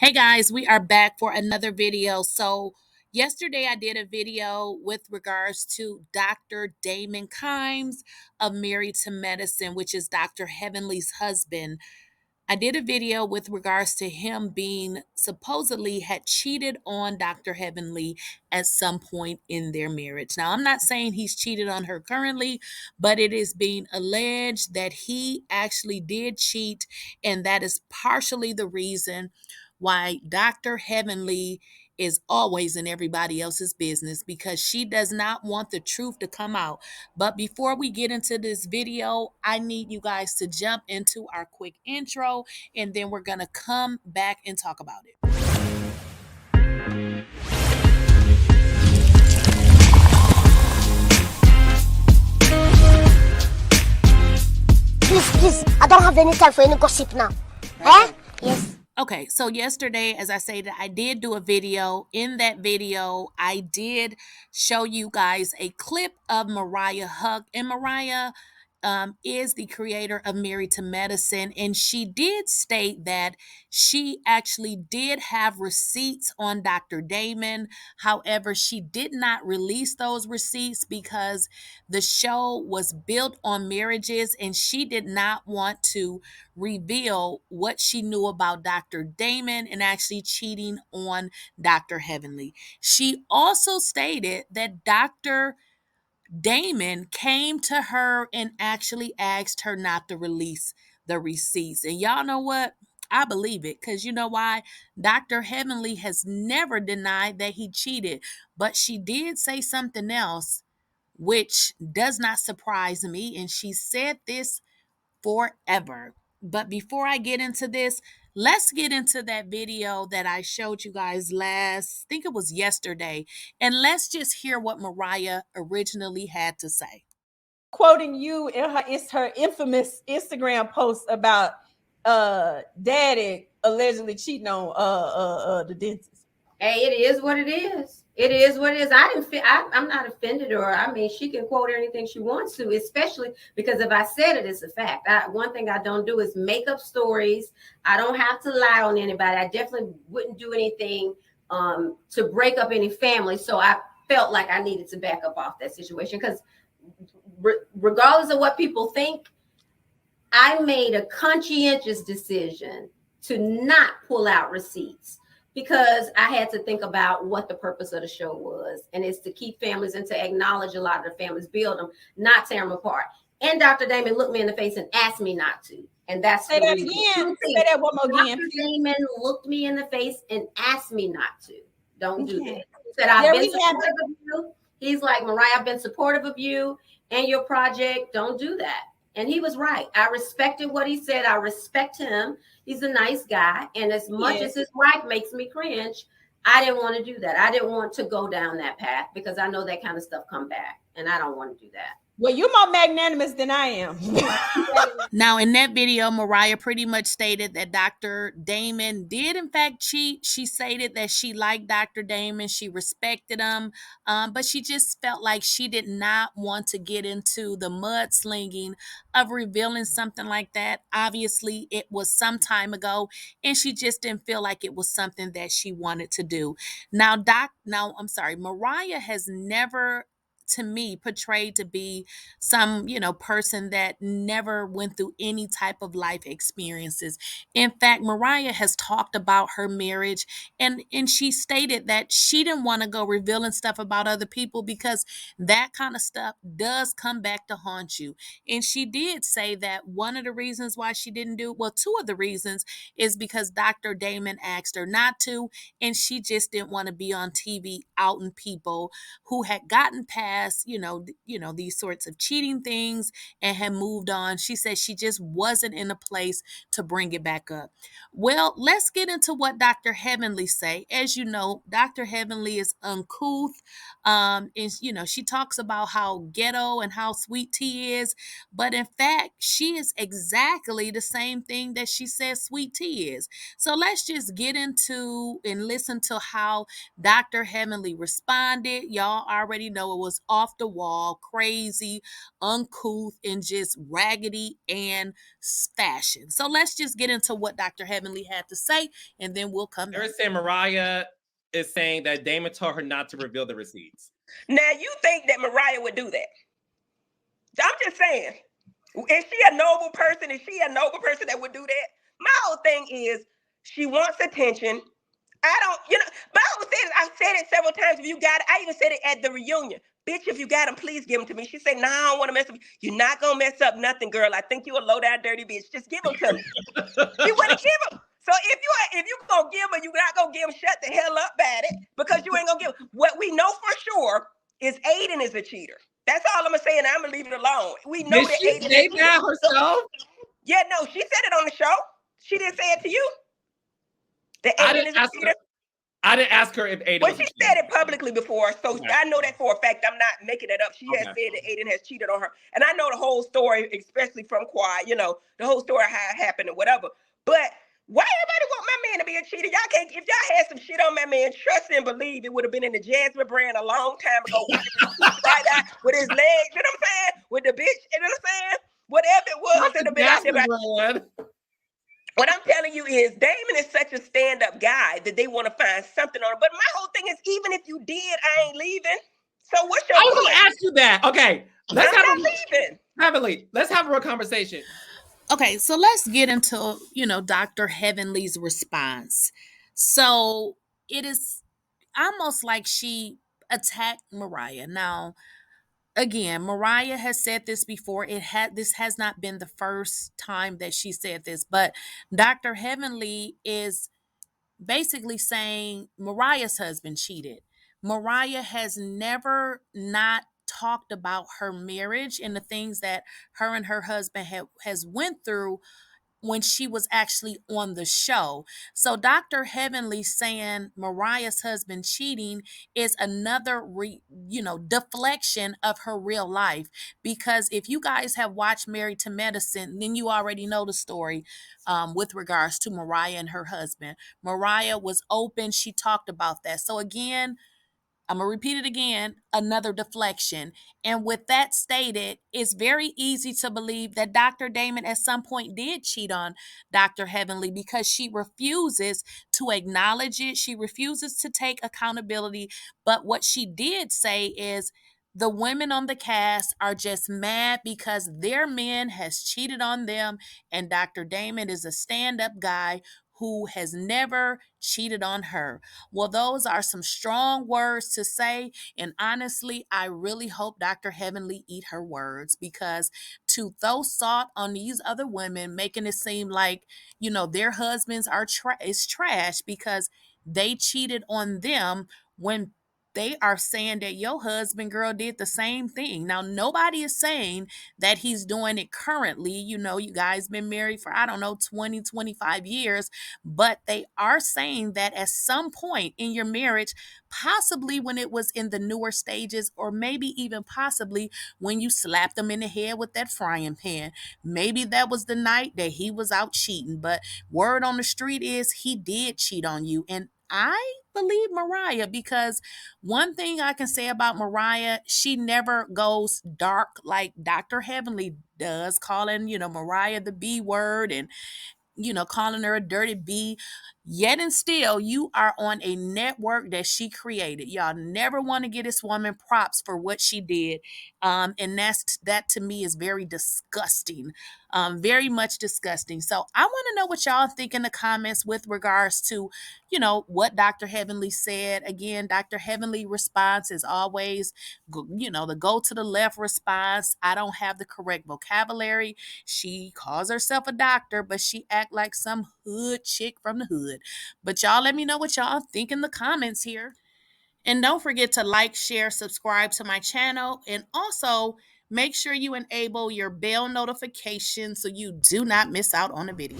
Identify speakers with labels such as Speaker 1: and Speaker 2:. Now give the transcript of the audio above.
Speaker 1: Hey guys, we are back for another video. So, yesterday I did a video with regards to Dr. Damonkimes of Married to Medicine, which is Dr. Heavenly's husband. I did a video with regards to him being supposedly had cheated on Dr. Heavenly at some point in their marriage. Now, I'm not saying he's cheated on her currently, but it is being alleged that he actually did cheat, and that is partially the reason why Dr. Heavenly is always in everybody else's business because she does not want the truth to come out. But before we get into this video, I need you guys to jump into our quick intro and then we're going to come back and talk about it.
Speaker 2: Please, I don't have any time for any gossip now. Eh? Yes.
Speaker 1: Okay, so yesterday, as I said, I did do a video. In that video, I did show you guys a clip of mariahhuq, and Mariah is the creator of Married to Medicine, and she did state that she actually did have receipts on Dr. Damon. However, she did not release those receipts because the show was built on marriages, and she did not want to reveal what she knew about Dr. Damon and actually cheating on Dr. Heavenly. She also stated that Dr. Damon came to her and actually asked her not to release the receipts. And y'all know what? I believe it because you know why? Dr. Heavenly has never denied that he cheated, but she did say something else which does not surprise me. And she said this forever. But before I get into this, let's get into that video that I showed you guys last, I think it was yesterday, and let's just hear what Mariah originally had to say.
Speaker 3: Quoting you in her infamous Instagram post about daddy allegedly cheating on the dentist.
Speaker 4: Hey, it is what it is. It is what it is. I'm not offended, or I mean, she can quote anything she wants to, especially because if I said it, it's a fact. One thing I don't do is make up stories. I don't have to lie on anybody. I definitely wouldn't do anything to break up any family. So I felt like I needed to back up off that situation because regardless of what people think, I made a conscientious decision to not pull out receipts because I had to think about what the purpose of the show was. And it's to keep families and to acknowledge a lot of the families, build them, not tear them apart. And Dr. Damon looked me in the face and asked me not to. And that's
Speaker 3: Say that again. Say that one more again.
Speaker 4: Dr. Damon looked me in the face and asked me not to. Don't do that. He said, I've been supportive of you. He's like, Mariah, I've been supportive of you and your project. Don't do that. And he was right. I respected what he said. I respect him. He's a nice guy. And as much as his wife makes me cringe, I didn't want to do that. I didn't want to go down that path because I know that kind of stuff come back. And I don't want to do that.
Speaker 3: Well, you're more magnanimous than I am.
Speaker 1: Now, in that video, Mariah pretty much stated that Dr. Damon did, in fact, cheat. She stated that she liked Dr. Damon. She respected him. But she just felt like she did not want to get into the mudslinging of revealing something like that. Obviously, it was some time ago, and she just didn't feel like it was something that she wanted to do. Now, Mariah has never, to me, portrayed to be some person that never went through any type of life experiences. In fact, Mariah has talked about her marriage, and she stated that she didn't want to go revealing stuff about other people because that kind of stuff does come back to haunt you. And she did say that one of the reasons why she didn't do, well, two of the reasons is because Dr. Damon asked her not to, and she just didn't want to be on TV outing people who had gotten past these sorts of cheating things and had moved on. She said she just wasn't in a place to bring it back up. Well, let's get into what Dr. Heavenly say. As you know, Dr. Heavenly is uncouth. And she talks about how ghetto and how sweet tea is, but in fact, she is exactly the same thing that she says sweet tea is. So let's just get into and listen to how Dr. Heavenly responded. Y'all already know it was off the wall, crazy, uncouth, and just raggedy and fashion. So let's just get into what Dr. Heavenly had to say, and then we'll come back.
Speaker 5: They're saying Mariah is saying that Damon told her not to reveal the receipts.
Speaker 6: Now, you think that Mariah would do that? I'm just saying. Is she a noble person? Is she a noble person that would do that? My whole thing is she wants attention. I don't, but I was saying, I've said it several times. If you got it, I even said it at the reunion. Bitch, if you got them, please give them to me. She said, nah, I don't want to mess up. You're not going to mess up nothing, girl. I think you a low down dirty bitch. Just give them to me. She wouldn't give them. So if you going to give them, you're not going to give them, shut the hell up about it, because you ain't going to give them. What we know for sure is Aiden is a cheater. That's all I'm going to say, and I'm going to leave it alone. We know that Aiden
Speaker 5: is a cheater. Herself?
Speaker 6: Yeah, no, she said it on the show. She didn't say it to you. That Aiden is a cheater.
Speaker 5: I didn't ask her if Aiden
Speaker 6: was she said it publicly before, so okay. I know that for a fact. I'm not making it up. She has said that Aiden has cheated on her. And I know the whole story, especially from Quad, the whole story, how it happened and whatever. But why everybody want my man to be a cheater? Y'all can't, if y'all had some shit on my man, trust and believe it would have been in the Jasmine brand a long time ago with his legs, you know what I'm saying? With the bitch, you know what I'm saying? Whatever it was, it would have been out there. What I'm telling you is Damon is such a stand-up guy that they want to find something on it. But my whole thing is, even if you did, I ain't leaving. So what's your
Speaker 5: I was going to ask you that. Okay. Let's have a real conversation.
Speaker 1: Okay, so let's get into, Dr. Heavenly's response. So it is almost like she attacked Mariah. Now, again, Mariah has said this before. This has not been the first time that she said this, but Dr. Heavenly is basically saying Mariah's husband cheated. Mariah has never not talked about her marriage and the things that her and her husband has went through when she was actually on the show. So Dr. Heavenly saying Mariah's husband cheating is another deflection of her real life, because if you guys have watched Married to Medicine, then you already know the story with regards to Mariah and her husband. Mariah was open. She talked about that. So again, I'm going to repeat it again, another deflection. And with that stated, it's very easy to believe that Dr. Damon at some point did cheat on Dr. Heavenly, because she refuses to acknowledge it. She refuses to take accountability. But what she did say is the women on the cast are just mad because their man has cheated on them. And Dr. Damon is a stand-up guy who has never cheated on her. Well, those are some strong words to say. And honestly, I really hope Dr. Heavenly eat her words, because to throw salt on these other women, making it seem like, their husbands are is trash because they cheated on them, when they are saying that your husband, girl, did the same thing. Now, nobody is saying that he's doing it currently. You guys been married for, 20, 25 years, but they are saying that at some point in your marriage, possibly when it was in the newer stages, or maybe even possibly when you slapped him in the head with that frying pan, maybe that was the night that he was out cheating. But word on the street is he did cheat on you. And I believe Mariah, because one thing I can say about Mariah, she never goes dark like Dr. Heavenly does, calling, Mariah the B word and, calling her a dirty B. Yet and still, you are on a network that she created. Y'all never want to get this woman props for what she did. And that to me is very disgusting. Very much disgusting. So I want to know what y'all think in the comments with regards to, what Dr. Heavenly said. Again, Dr. Heavenly response is always, the go to the left response. I don't have the correct vocabulary. She calls herself a doctor, but she act like some hood chick from the hood. But y'all let me know what y'all think in the comments here. And don't forget to like, share, subscribe to my channel. And also make sure you enable your bell notification so you do not miss out on a video.